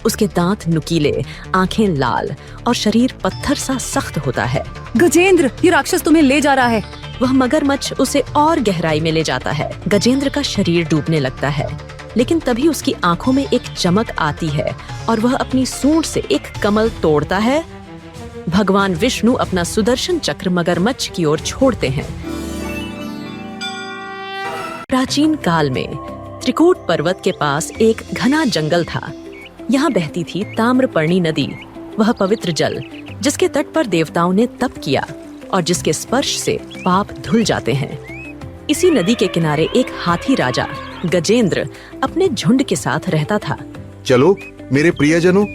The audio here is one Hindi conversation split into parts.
उसके दांत नुकीले, आंखें लाल और शरीर पत्थर सा सख्त होता है। गजेंद्र, ये राक्षस तुम्हें ले जा रहा है। वह मगरमच्छ उसे और गहराई में ले जाता है। गजेंद्र का शरीर डूबने लगता है, लेकिन तभी उसकी आंखों में एक चमक आती है और वह अपनी सूंड से एक कमल तोड़ता है। भगवान विष्णु अपना सुदर्शन चक्र मगरमच्छ की ओर छोड़ते हैं। प्राचीन काल में त्रिकूट पर्वत के पास एक घना जंगल था। यहाँ बहती थी ताम्रपर्णी नदी, वह पवित्र जल जिसके तट पर देवताओं ने तप किया और जिसके स्पर्श से पाप धुल जाते हैं। इसी नदी के किनारे एक हाथी राजा गजेंद्र अपने झुंड के साथ रहता था। चलो मेरे प्रियजनों,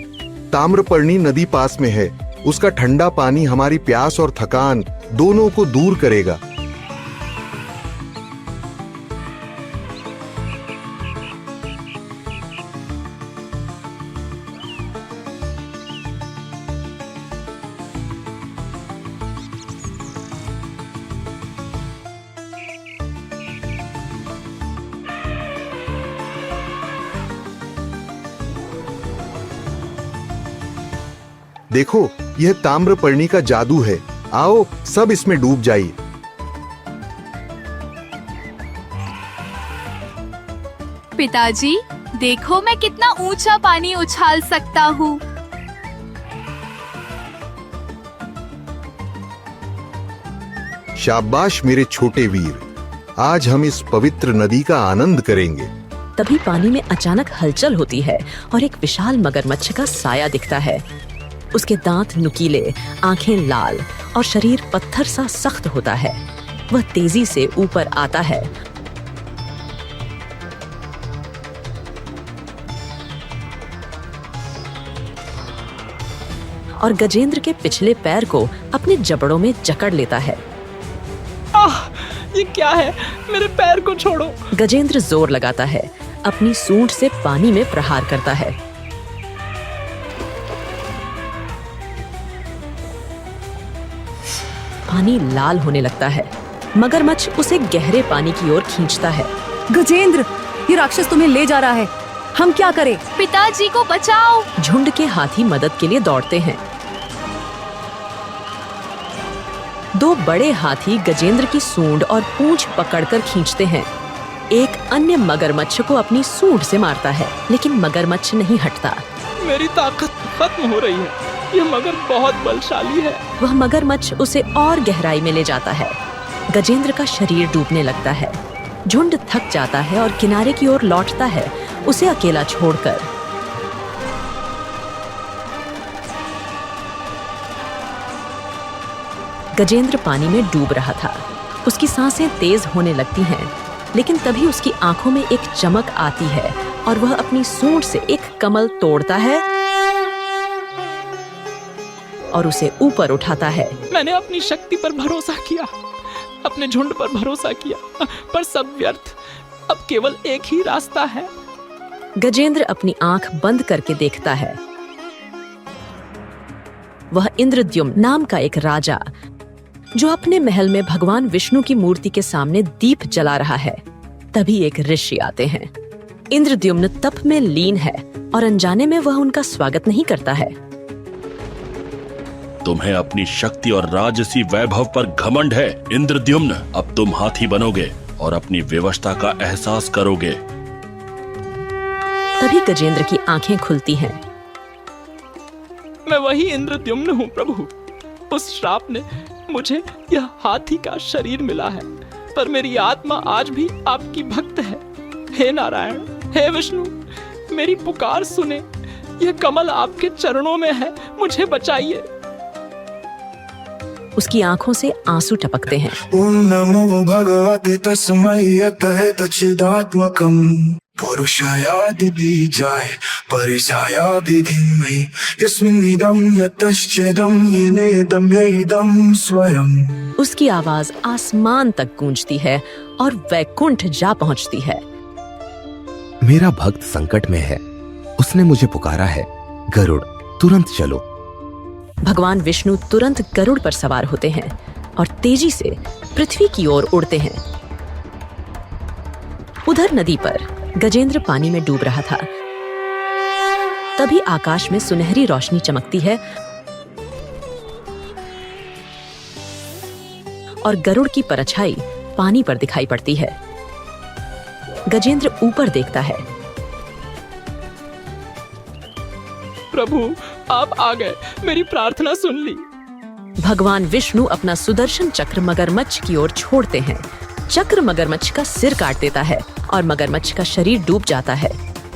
ताम्रपर्णी नदी पास में है। उसका ठंडा पानी हमारी प्यास और थकान दोनों को दूर करेगा। देखो, यह ताम्रपर्णी का जादू है। आओ सब इसमें डूब जाइए। पिताजी, देखो मैं कितना ऊंचा पानी उछाल सकता हूँ। शाबाश मेरे छोटे वीर, आज हम इस पवित्र नदी का आनंद करेंगे। तभी पानी में अचानक हलचल होती है और एक विशाल मगरमच्छ का साया दिखता है। उसके दांत नुकीले, आंखें लाल और शरीर पत्थर सा सख्त होता है। वह तेजी से ऊपर आता है और गजेंद्र के पिछले पैर को अपने जबड़ों में जकड़ लेता है। ये क्या है? मेरे पैर को छोड़ो। गजेंद्र जोर लगाता है, अपनी सूंड से पानी में प्रहार करता है। पानी लाल होने लगता है। मगरमच्छ उसे गहरे पानी की ओर खींचता है। गजेंद्र, ये राक्षस तुम्हें ले जा रहा है। हम क्या करें? पिताजी को बचाओ। झुंड के हाथी मदद के लिए दौड़ते हैं। दो बड़े हाथी गजेंद्र की सूंड और पूंछ पकड़कर खींचते हैं। एक अन्य मगरमच्छ को अपनी सूंड से मारता है, लेकिन मगरमच्छ नहीं हटता। मेरी ताकत खत्म हो रही है। ये मगर बहुत बलशाली है। वह मगरमच्छ उसे और गहराई में ले जाता है। गजेंद्र का शरीर डूबने लगता है। झुंड थक जाता है और किनारे की ओर लौटता है, उसे अकेला छोड़कर। गजेंद्र पानी में डूब रहा था। उसकी सांसें तेज होने लगती हैं, लेकिन तभी उसकी आंखों में एक चमक आती है और वह अपनी सूंड से एक कमल तोड़ता है और उसे ऊपर उठाता है। मैंने अपनी शक्ति पर भरोसा किया, अपने झुंड पर भरोसा किया, पर सब व्यर्थ। अब केवल एक ही रास्ता है। गजेंद्र अपनी आंख बंद करके देखता है। वह इंद्रद्युम्न नाम का एक राजा, जो अपने महल में भगवान विष्णु की मूर्ति के सामने दीप जला रहा है। तभी एक ऋषि आते हैं। इंद्रद्युम्न तप में लीन है और अनजाने में वह उनका स्वागत नहीं करता है। तुम्हें अपनी शक्ति और राजसी वैभव पर घमंड है इंद्रद्युम्न। अब तुम हाथी बनोगे और अपनी विवशता का एहसास करोगे। तभी गजेंद्र की आंखें खुलती हैं। मैं वही इंद्रद्युम्न हूँ प्रभु। उस श्राप ने मुझे यह हाथी का शरीर मिला है, पर मेरी आत्मा आज भी आपकी भक्त है। हे नारायण, हे विष्णु, मेरी पुकार सुने। यह कमल आपके चरणों में है, मुझे बचाइए। उसकी आंखों से आंसू टपकते हैं। ओम नमो भगवते तस्मै यतः चिदात्मकम् पुरुषायादि बीजाय परिचायादि धीमहि यस्मिन्निदं यतश्चेदं येनेदं येदं स्वयं। उसकी आवाज आसमान तक गूंजती है और वैकुंठ जा पहुंचती है। मेरा भक्त संकट में है, उसने मुझे पुकारा है। गरुड़, तुरंत चलो। भगवान विष्णु तुरंत गरुड़ पर सवार होते हैं और तेजी से पृथ्वी की ओर उड़ते हैं। उधर नदी पर गजेंद्र पानी में डूब रहा था। तभी आकाश में सुनहरी रोशनी चमकती है और गरुड़ की परछाई पानी पर दिखाई पड़ती है। गजेंद्र ऊपर देखता है। प्रभु आप आ गए, मेरी प्रार्थना सुन ली। भगवान विष्णु अपना सुदर्शन चक्र मगरमच्छ की ओर छोड़ते हैं। चक्र मगरमच्छ का सिर काट देता है और मगरमच्छ का शरीर डूब जाता है।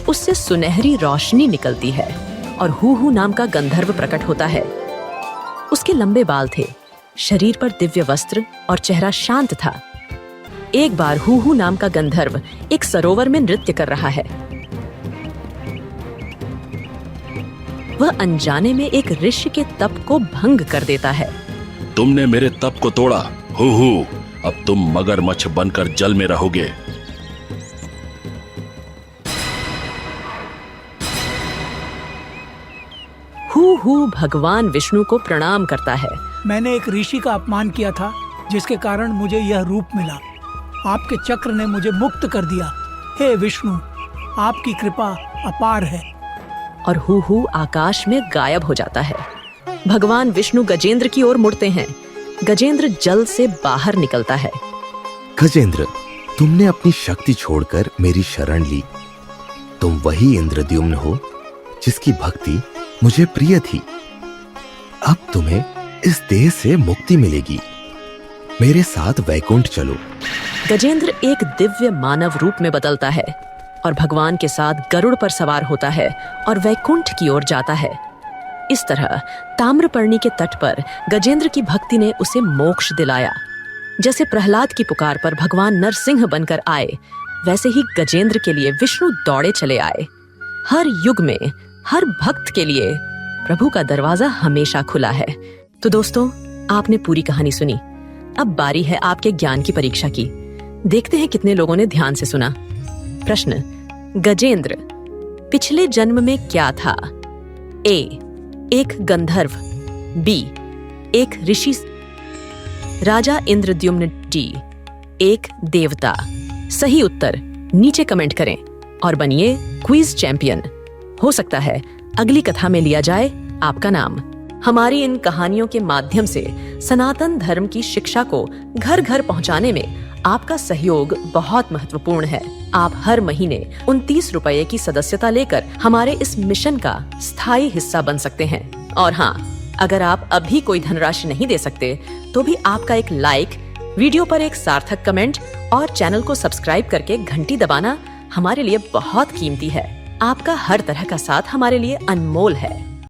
उससे सुनहरी रोशनी निकलती है और हू नाम का गंधर्व प्रकट होता है। उसके लंबे बाल थे, शरीर पर दिव्य वस्त्र और चेहरा शांत था। एक बार हू नाम का गंधर्व एक सरोवर में नृत्य कर रहा है। वह अनजाने में एक ऋषि के तप को भंग कर देता है। तुमने मेरे तप को तोड़ा। हू अब तुम मगरमच्छ बनकर जल में रहोगे। हू भगवान विष्णु को प्रणाम करता है। मैंने एक ऋषि का अपमान किया था, जिसके कारण मुझे यह रूप मिला। आपके चक्र ने मुझे मुक्त कर दिया। हे विष्णु, आपकी कृपा अपार है। और हू आकाश में गायब हो जाता है। भगवान विष्णु गजेंद्र की ओर मुड़ते हैं। गजेंद्र जल से बाहर निकलता है। गजेंद्र, तुमने अपनी शक्ति छोड़कर मेरी शरण ली। तुम वही इंद्रद्युम्न हो जिसकी भक्ति मुझे प्रिय थी। अब तुम्हें इस देह से मुक्ति मिलेगी। मेरे साथ वैकुंठ चलो। गजेंद्र एक दिव्य मानव रूप में बदलता है और भगवान के साथ गरुड़ पर सवार होता है और वैकुंठ की ओर जाता है। इस तरह ताम्रपर्णी के तट पर गजेंद्र की भक्ति ने उसे मोक्ष दिलाया। जैसे प्रहलाद की पुकार पर भगवान नरसिंह बनकर आए, वैसे ही गजेंद्र के लिए विष्णु दौड़े चले आए। हर युग में हर भक्त के लिए प्रभु का दरवाजा हमेशा खुला है। तो दोस्तों, आपने पूरी कहानी सुनी। अब बारी है आपके ज्ञान की परीक्षा की। देखते हैं कितने लोगों ने ध्यान से सुना। प्रश्न: गजेंद्र पिछले जन्म में क्या था? ए, एक गंधर्व। बी, एक ऋषि। राजा इंद्रद्युम्न। डी, एक देवता। सही उत्तर नीचे कमेंट करें और बनिए क्विज चैंपियन। हो सकता है अगली कथा में लिया जाए आपका नाम। हमारी इन कहानियों के माध्यम से सनातन धर्म की शिक्षा को घर घर पहुंचाने में आपका सहयोग बहुत महत्वपूर्ण है। आप हर महीने 29 रुपए की सदस्यता लेकर हमारे इस मिशन का स्थायी हिस्सा बन सकते हैं। और हाँ, अगर आप अभी कोई धनराशि नहीं दे सकते तो भी आपका एक लाइक, वीडियो पर एक सार्थक कमेंट और चैनल को सब्सक्राइब करके घंटी दबाना हमारे लिए बहुत कीमती है। आपका हर तरह का साथ हमारे लिए अनमोल है।